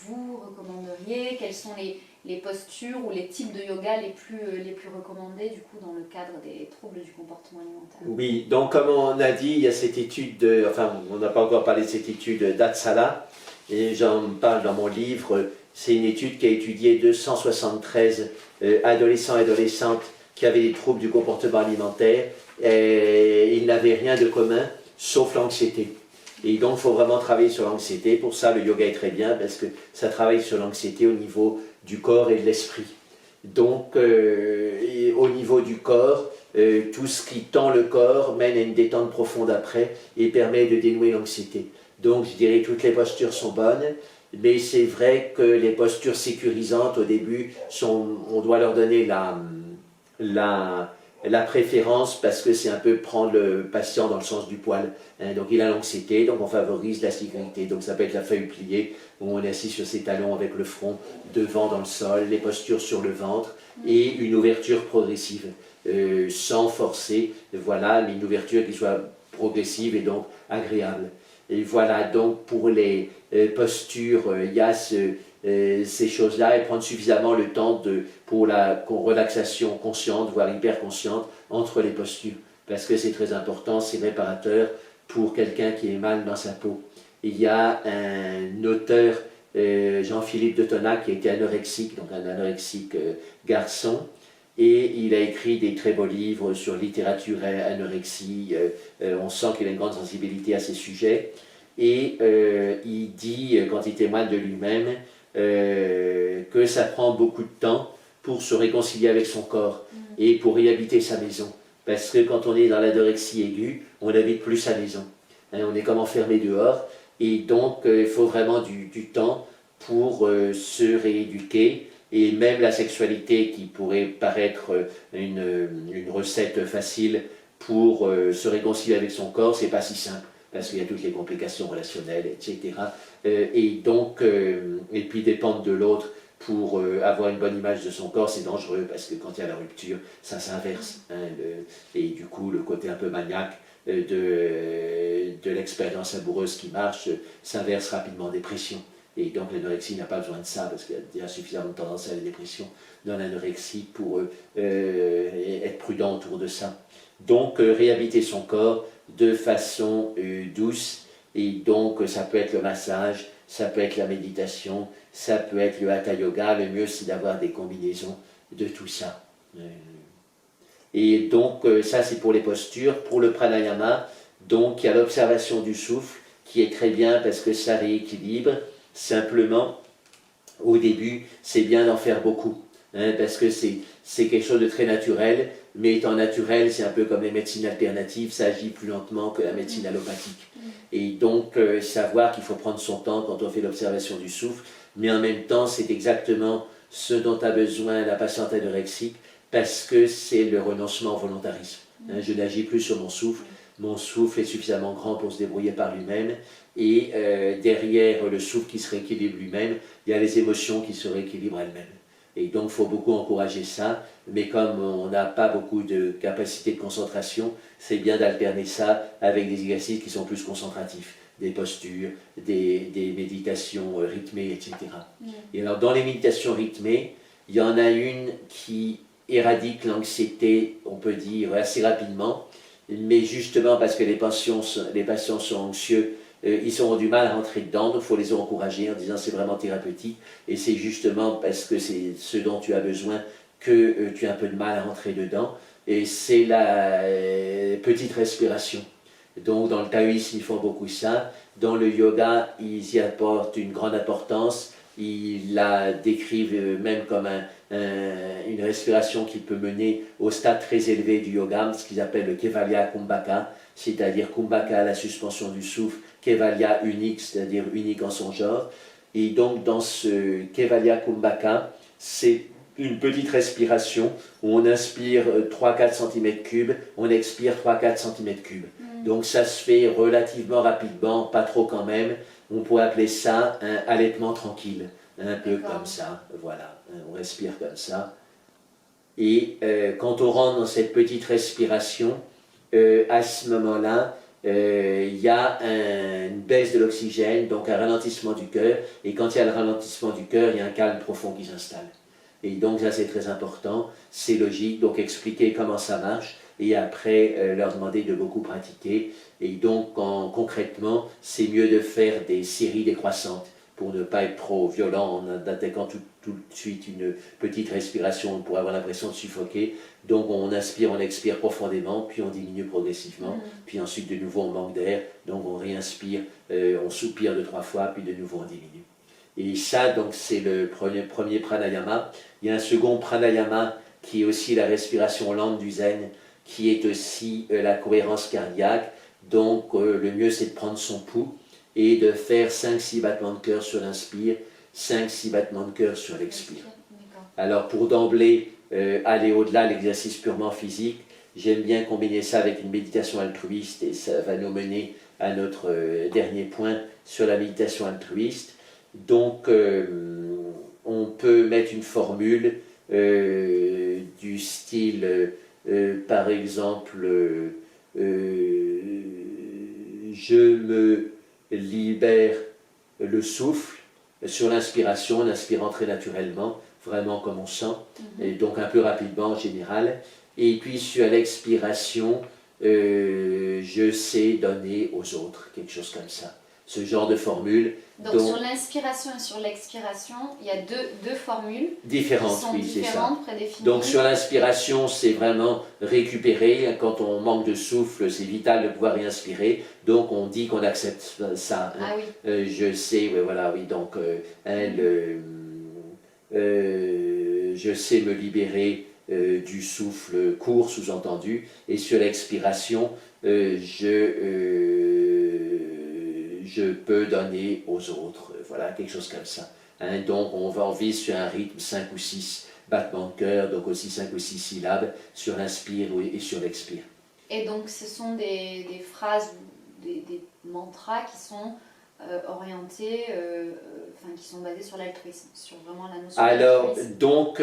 vous recommanderiez? Quelles sont les postures ou les types de yoga les plus recommandés du coup dans le cadre des troubles du comportement alimentaire? Oui, donc comme on a dit, il y a cette étude, enfin on n'a pas encore parlé de cette étude d'Atsala, et j'en parle dans mon livre. C'est une étude qui a étudié 273 adolescents et adolescentes qui avaient des troubles du comportement alimentaire, et ils n'avaient rien de commun sauf l'anxiété. Et donc il faut vraiment travailler sur l'anxiété. Pour ça le yoga est très bien parce que ça travaille sur l'anxiété au niveau du corps et de l'esprit. Donc au niveau du corps, tout ce qui tend le corps mène à une détente profonde après et permet de dénouer l'anxiété. Donc je dirais que toutes les postures sont bonnes, mais c'est vrai que les postures sécurisantes au début, on doit leur donner la préférence parce que c'est un peu prendre le patient dans le sens du poil. Hein. Donc il a l'anxiété, donc on favorise la sécurité. Donc ça peut être la feuille pliée, où on est assis sur ses talons avec le front devant dans le sol, les postures sur le ventre et une ouverture progressive, sans forcer, voilà, mais une ouverture qui soit progressive et donc agréable. Et voilà, donc pour les postures, il y a ces choses-là, et prendre suffisamment le temps pour la relaxation consciente, voire hyper consciente, entre les postures. Parce que c'est très important, c'est réparateur pour quelqu'un qui est mal dans sa peau. Il y a un auteur, Jean-Philippe de Tonac, qui était anorexique, donc un anorexique garçon, et il a écrit des très beaux livres sur littérature et anorexie. On sent qu'il a une grande sensibilité à ces sujets. Et il dit, quand il témoigne de lui-même, que ça prend beaucoup de temps pour se réconcilier avec son corps et pour réhabiter sa maison. Parce que quand on est dans l'anorexie aiguë, on n'habite plus sa maison. Hein, on est comme enfermé dehors. Et donc, il faut vraiment du temps pour se rééduquer. Et même la sexualité, qui pourrait paraître une recette facile pour se réconcilier avec son corps, c'est pas si simple, parce qu'il y a toutes les complications relationnelles, etc. Et donc, et puis dépendre de l'autre pour avoir une bonne image de son corps, c'est dangereux, parce que quand il y a la rupture, ça s'inverse. Hein, et du coup, le côté un peu maniaque de l'expérience amoureuse qui marche s'inverse rapidement en dépression. Et donc l'anorexie n'a pas besoin de ça, parce qu'il y a suffisamment de tendance à la dépression dans l'anorexie pour être prudent autour de ça. Donc réhabiter son corps de façon douce, et donc ça peut être le massage, ça peut être la méditation, ça peut être le hatha yoga. Le mieux c'est d'avoir des combinaisons de tout ça. Et donc ça c'est pour les postures. Pour le pranayama, donc il y a l'observation du souffle qui est très bien parce que ça rééquilibre. Simplement, au début, c'est bien d'en faire beaucoup, hein, parce que c'est quelque chose de très naturel, mais étant naturel, c'est un peu comme les médecines alternatives, ça agit plus lentement que la médecine allopathique. Et donc, savoir qu'il faut prendre son temps quand on fait l'observation du souffle, mais en même temps, c'est exactement ce dont a besoin la patiente anorexique, parce que c'est le renoncement au volontarisme. Hein, je n'agis plus sur mon souffle est suffisamment grand pour se débrouiller par lui-même, et derrière le souffle qui se rééquilibre lui-même, il y a les émotions qui se rééquilibrent elles-mêmes. Et donc il faut beaucoup encourager ça, mais comme on n'a pas beaucoup de capacité de concentration, c'est bien d'alterner ça avec des exercices qui sont plus concentratifs, des postures, des méditations rythmées, etc. Et alors dans les méditations rythmées, il y en a une qui éradique l'anxiété, on peut dire, assez rapidement, mais justement parce que les patients sont anxieux, ils auront du mal à rentrer dedans, donc il faut les encourager en disant c'est vraiment thérapeutique, et c'est justement parce que c'est ce dont tu as besoin que tu as un peu de mal à rentrer dedans, et c'est la petite respiration. Donc dans le taoïsme ils font beaucoup ça, dans le yoga ils y apportent une grande importance, ils la décrivent même comme une respiration qui peut mener au stade très élevé du yoga, ce qu'ils appellent le Kevalya Kumbhaka, c'est-à-dire Kumbhaka, la suspension du souffle, Kevalya unique, c'est-à-dire unique en son genre. Et donc dans ce Kevalya Kumbhaka, c'est une petite respiration où on inspire 3-4 cm3, on expire 3-4 cm3. Donc ça se fait relativement rapidement, pas trop quand même. On pourrait appeler ça un halètement tranquille, un peu comme ça, voilà, on respire comme ça. Et quand on rentre dans cette petite respiration, à ce moment-là, il y a une baisse de l'oxygène, donc un ralentissement du cœur, et quand il y a le ralentissement du cœur, il y a un calme profond qui s'installe. Et donc ça c'est très important, c'est logique, donc expliquer comment ça marche, et après leur demander de beaucoup pratiquer. Et donc concrètement, c'est mieux de faire des séries décroissantes pour ne pas être trop violent en attaquant tout de suite une petite respiration pour avoir l'impression de suffoquer. Donc on inspire, on expire profondément, puis on diminue progressivement, puis ensuite de nouveau on manque d'air, donc on réinspire, on soupire 2-3 fois, puis de nouveau on diminue. Et ça, donc c'est le premier pranayama. Il y a un second pranayama qui est aussi la respiration lente du zen, qui est aussi la cohérence cardiaque. Donc le mieux c'est de prendre son pouls et de faire 5-6 battements de cœur sur l'inspire, 5-6 battements de cœur sur l'expire. Alors pour d'emblée aller au-delà de l'exercice purement physique, j'aime bien combiner ça avec une méditation altruiste et ça va nous mener à notre dernier point sur la méditation altruiste. Donc on peut mettre une formule du style par exemple je me libère le souffle sur l'inspiration, en inspirant très naturellement, vraiment comme on sent, et donc un peu rapidement en général. Et puis sur l'expiration, je sais donner aux autres, quelque chose comme ça. Ce genre de formule. Donc sur l'inspiration et sur l'expiration, il y a deux formules différentes, qui sont oui, différentes, prédéfinies. Donc sur l'inspiration, c'est vraiment récupérer. Quand on manque de souffle, c'est vital de pouvoir réinspirer. Donc on dit qu'on accepte ça. Ah oui. Je sais, ouais, voilà, oui. Donc je sais me libérer du souffle court, sous-entendu. Et sur l'expiration, je peux donner aux autres, voilà, quelque chose comme ça. Donc on vise sur un rythme 5 ou 6 battements de cœur, donc aussi 5 ou 6 syllabes sur l'inspire et sur l'expire. Et donc ce sont des phrases, des mantras qui sont orientés, qui sont basés sur l'altruisme, sur vraiment la notion Alors, d'altruisme. donc,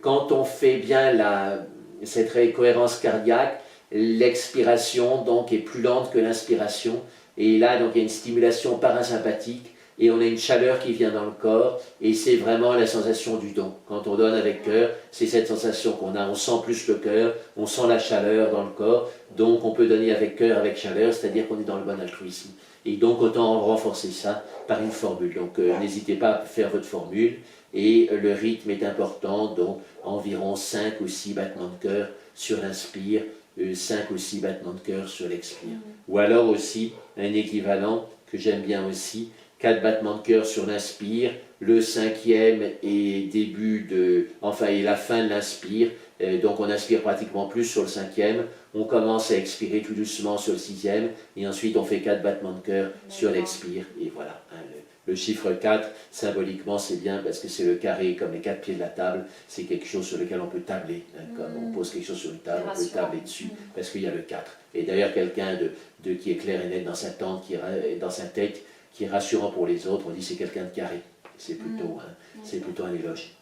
quand on fait bien cette cohérence cardiaque, l'expiration donc est plus lente que l'inspiration. Et là, donc, il y a une stimulation parasympathique et on a une chaleur qui vient dans le corps et c'est vraiment la sensation du don. Quand on donne avec cœur, c'est cette sensation qu'on a. On sent plus le cœur, on sent la chaleur dans le corps. Donc, on peut donner avec cœur, avec chaleur, c'est-à-dire qu'on est dans le bon altruisme. Et donc, autant renforcer ça par une formule. Donc, n'hésitez pas à faire votre formule. Et le rythme est important, donc environ 5 ou 6 battements de cœur sur l'inspire, 5 ou 6 battements de cœur sur l'expire. Ou alors aussi, un équivalent que j'aime bien aussi, 4 battements de cœur sur l'inspire, le 5e est et la fin de l'inspire, donc on inspire pratiquement plus sur le 5e, on commence à expirer tout doucement sur le 6e, et ensuite on fait 4 battements de cœur sur l'expire, et voilà. Le chiffre 4, symboliquement, c'est bien parce que c'est le carré, comme les 4 pieds de la table, c'est quelque chose sur lequel on peut tabler. Comme on pose quelque chose sur une table, on peut tabler dessus, parce qu'il y a le 4. Et d'ailleurs, quelqu'un qui est clair et net dans sa tête, qui est rassurant pour les autres, on dit c'est quelqu'un de carré. C'est plutôt un éloge.